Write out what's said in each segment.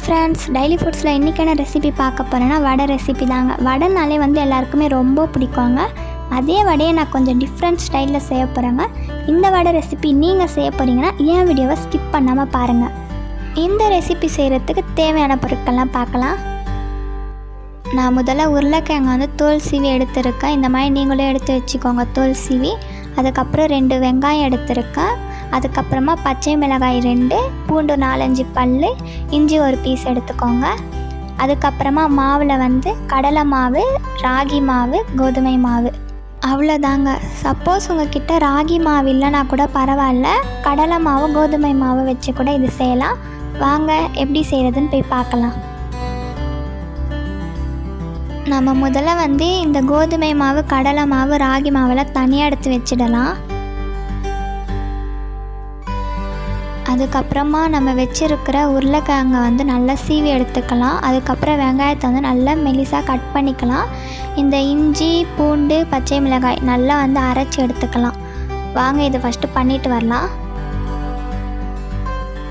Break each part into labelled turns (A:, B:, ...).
A: Friends, daily ஃபுட்ஸில் இன்றைக்கான recipe பார்க்க போகிறேன்னா வடை ரெசிபி தாங்க. வடைனாலே எல்லாருக்குமே ரொம்ப பிடிக்குங்க. அதே வடையை நான் கொஞ்சம் டிஃப்ரெண்ட் ஸ்டைலில் செய்ய போகிறேங்க. இந்த வடை ரெசிபி நீங்கள் செய்ய போகிறீங்கன்னா என் வீடியோவை ஸ்கிப் பண்ணாமல் பாருங்கள். இந்த ரெசிபி செய்கிறதுக்கு தேவையான பொருட்கள்லாம் பார்க்கலாம். நான் முதல்ல உருளைக்கிழங்கு தோல் சீவி எடுத்துருக்கேன். இந்த மாதிரி நீங்களே எடுத்து வச்சுக்கோங்க தோல் சீவி. அதுக்கப்புறம் 2 வெங்காயம் எடுத்துருக்கேன். அதுக்கப்புறமா பச்சை மிளகாய் 2, பூண்டு 4-5 பல், இஞ்சி 1 பீஸ் எடுத்துக்கோங்க. அதுக்கப்புறமா மாவில் கடலை மாவு, ராகி மாவு, கோதுமை மாவு, அவ்வளோதாங்க. சப்போஸ் உங்ககிட்ட ராகி மாவு இல்லைனா கூட பரவாயில்ல, கடலை மாவு, கோதுமை மாவு வச்சு கூட இது செய்யலாம். வாங்க எப்படி செய்கிறதுன்னு போய் பார்க்கலாம். நம்ம முதல்ல இந்த கோதுமை மாவு, கடலை மாவு, ராகி மாவெல்லாம் தனியாக எடுத்து வச்சிடலாம். அதுக்கப்புறமா நம்ம வச்சுருக்கிற உருளைக்கிழங்கை நல்லா சீவி எடுத்துக்கலாம். அதுக்கப்புறம் வெங்காயத்தை நல்லா மெலிசாக கட் பண்ணிக்கலாம். இந்த இஞ்சி, பூண்டு, பச்சை மிளகாய் நல்லா அரைச்சி எடுத்துக்கலாம். வாங்க இதை ஃபஸ்ட்டு பண்ணிட்டு வரலாம்.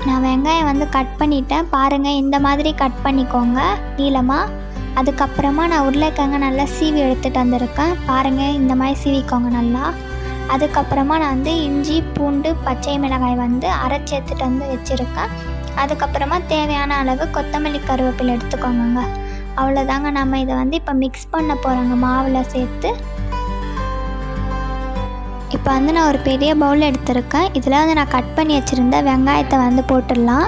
A: நான் வெங்காயம் கட் பண்ணிட்டேன். பாருங்கள், இந்த மாதிரி கட் பண்ணிக்கோங்க நீளமாக. அதுக்கப்புறமா நான் உருளைக்கிழங்க நல்லா சீவி எடுத்துகிட்டு வந்திருக்கேன். பாருங்கள், இந்த மாதிரி சீவிக்கோங்க நல்லா. அதுக்கப்புறமா நான் இஞ்சி, பூண்டு, பச்சை மிளகாய் அரைச்சி எடுத்துகிட்டு வச்சுருக்கேன். அதுக்கப்புறமா தேவையான அளவு கொத்தமல்லி, கருவேப்பிலை எடுத்துக்கோங்க. அவ்வளோதாங்க. நம்ம இதை இப்போ மிக்ஸ் பண்ண போகிறோங்க மாவில் சேர்த்து. இப்போ நான் ஒரு பெரிய பவுல் எடுத்துருக்கேன். இதில் நான் கட் பண்ணி வச்சுருந்த வெங்காயத்தை போட்டுடலாம்.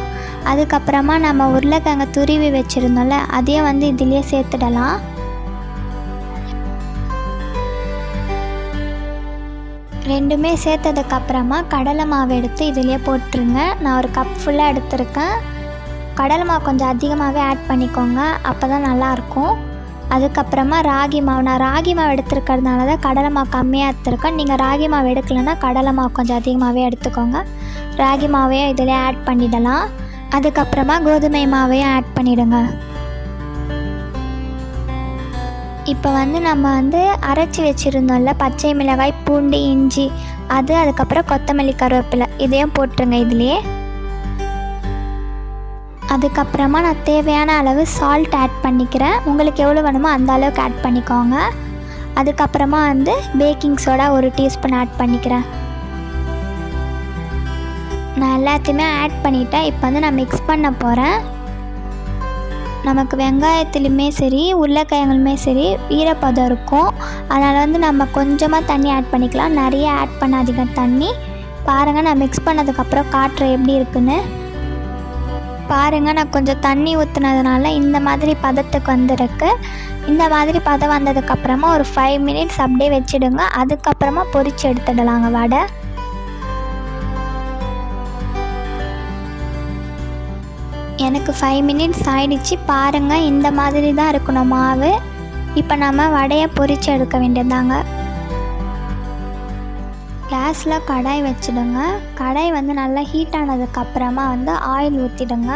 A: அதுக்கப்புறமா நம்ம உருளைக்கிழங்க துருவி வச்சுருந்தோம்ல, அதையும் இதிலே சேர்த்துடலாம். ரெண்டுமே சேர்த்ததுக்கப்புறமா கடலை மாவு எடுத்து இதிலே போட்டுருங்க. நான் ஒரு கப் ஃபுல்லாக எடுத்துருக்கேன். கடலை மாவு கொஞ்சம் அதிகமாகவே ஆட் பண்ணிக்கோங்க, அப்போ தான் நல்லாயிருக்கும். அதுக்கப்புறமா ராகி மாவு, நான் ராகி மாவு எடுத்துருக்கிறதுனால தான் கடலை மாவு கம்மியாக எடுத்துருக்கேன். நீங்கள் ராகி மாவு எடுக்கலைன்னா கடலை மாவு கொஞ்சம் அதிகமாகவே எடுத்துக்கோங்க. ராகி மாவையும் இதிலே ஆட் பண்ணிடலாம். அதுக்கப்புறமா கோதுமை மாவையும் ஆட் பண்ணிவிடுங்க. இப்போ நம்ம அரைச்சி வச்சுருந்தோம்ல பச்சை மிளகாய், பூண்டு, இஞ்சி, அதுக்கப்புறம் கொத்தமல்லி, கருவேப்பிலை இதையும் போட்டுருங்க இதிலே. அதுக்கப்புறமா நான் தேவையான அளவு சால்ட் ஆட் பண்ணிக்கிறேன். உங்களுக்கு எவ்வளோ வேணுமோ அந்த அளவுக்கு ஆட் பண்ணிக்கோங்க. அதுக்கப்புறமா பேக்கிங் சோடா 1 டீஸ்பூன் ஆட் பண்ணிக்கிறேன். நான் எல்லாத்தையுமே ஆட் பண்ணிவிட்டேன். இப்போ நான் மிக்ஸ் பண்ண போகிறேன். நமக்கு வெங்காயத்துலையுமே சரி, உருளைக்கிழங்குலுமே சரி ஈரப்பதம் இருக்கும். அதனால் நம்ம கொஞ்சமாக தண்ணி ஆட் பண்ணிக்கலாம். நிறைய ஆட் பண்ணாதீங்க தண்ணி. பாருங்கள், நான் மிக்ஸ் பண்ணதுக்கப்புறம் காட்டுறேன் எப்படி இருக்குன்னு. பாருங்கள், நான் கொஞ்சம் தண்ணி ஊற்றுனதுனால இந்த மாதிரி பதத்துக்கு வந்திருக்கு. இந்த மாதிரி பதம் வந்ததுக்கப்புறமா ஒரு 5 மினிட்ஸ் அப்படியே வச்சுடுங்க. அதுக்கப்புறமா பொரித்து எடுத்துடலாங்க வடை. எனக்கு 5 மினிட்ஸ் ஆயிடுச்சு. பாருங்கள், இந்த மாதிரி தான் இருக்கணும் மாவு. இப்போ நம்ம வடையை பொரித்து எடுக்க வேண்டியதாங்க. கேஸில் கடாய் வச்சுடுங்க. கடாய் நல்லா ஹீட் ஆனதுக்கப்புறமா ஆயில் ஊற்றிடுங்க.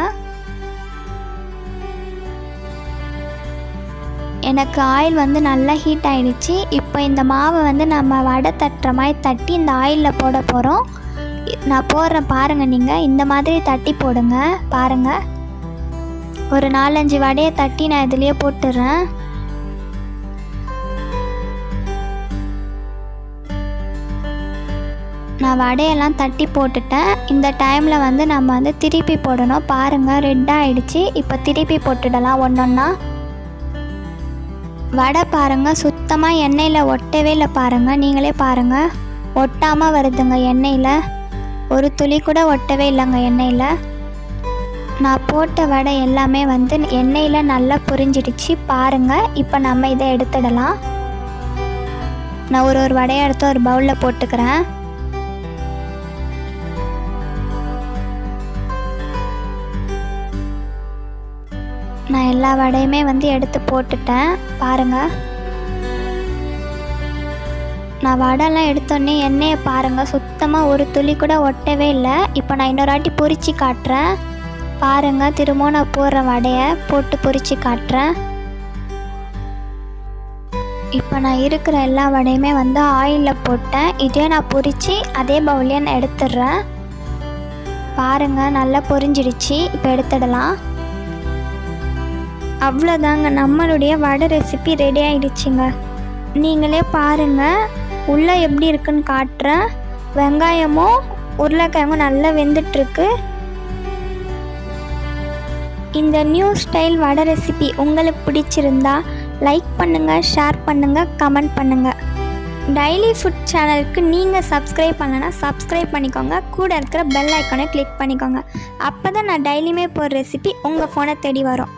A: எனக்கு ஆயில் நல்லா ஹீட் ஆகிடுச்சு. இப்போ இந்த மாவை நம்ம வடை தட்டுற மாதிரி தட்டி இந்த ஆயிலில் போட போகிறோம். நான் போடுறேன் பாருங்கள், நீங்கள் இந்த மாதிரி தட்டி போடுங்க. பாருங்கள், ஒரு 4-5 வடையை தட்டி நான் இதிலேயே போட்டுடுறேன். நான் வடையெல்லாம் தட்டி போட்டுட்டேன். இந்த டைமில் நம்ம திருப்பி போடணும். பாருங்கள், ரெட்டாக ஆகிடுச்சு. இப்போ திருப்பி போட்டுடலாம் ஒன்றொன்னா. வடை பாருங்கள், சுத்தமாக எண்ணெயில் ஒட்டவே இல்லை. பாருங்கள், நீங்களே பாருங்கள், ஒட்டாமல் வருதுங்க எண்ணெயில். ஒரு துளி கூட ஒட்டவே இல்லைங்க எண்ணெயில். நான் போட்ட வடை எல்லாமே எண்ணெயில் நல்லா பொரிஞ்சிடுச்சு. பாருங்கள், இப்போ நம்ம இதை எடுத்துடலாம். நான் ஒரு வடையை எடுத்து ஒரு பவுலில் போட்டுக்கிறேன். நான் எல்லா வடையுமே எடுத்து போட்டுட்டேன். பாருங்கள், நான் வடைலாம் எடுத்தோடனே எண்ணெயை பாருங்கள், சுத்தமாக ஒரு துளி கூட ஒட்டவே இல்லை. இப்போ நான் இன்னொரு வாட்டி பொரித்து காட்டுறேன். பாருங்கள், திரும்பவும் நான் போடுற வடையை போட்டு பொரித்து காட்டுறேன். இப்போ நான் இருக்கிற எல்லா வடையுமே ஆயிலில் போட்டேன். இதே நான் பொரித்து அதே பவுல்லையே நான் எடுத்துடுறேன். பாருங்கள், நல்லா பொரிஞ்சிடுச்சு. இப்போ எடுத்துடலாம். அவ்வளோதாங்க, நம்மளுடைய வடை ரெசிபி ரெடி ஆகிடுச்சிங்க. நீங்களே பாருங்கள், உள்ளே எப்படி இருக்குன்னு காட்டுறேன். வெங்காயமும் உருளைக்கிழங்கும் நல்லா வெந்துட்டுருக்கு. இந்த நியூ ஸ்டைல் வடை ரெசிபி உங்களுக்கு பிடிச்சிருந்தா லைக் பண்ணுங்கள், ஷேர் பண்ணுங்கள், கமெண்ட் பண்ணுங்கள். டெய்லி ஃபுட் சேனலுக்கு நீங்கள் சப்ஸ்கிரைப் பண்ணலைன்னா சப்ஸ்கிரைப் பண்ணிக்கோங்க. கூட இருக்கிற பெல் ஐக்கானை கிளிக் பண்ணிக்கோங்க. அப்போ தான் நான் டெய்லியுமே போகிற ரெசிபி உங்கள் ஃபோனை தேடி வரும்.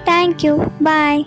A: தேங்க்யூ, பாய்.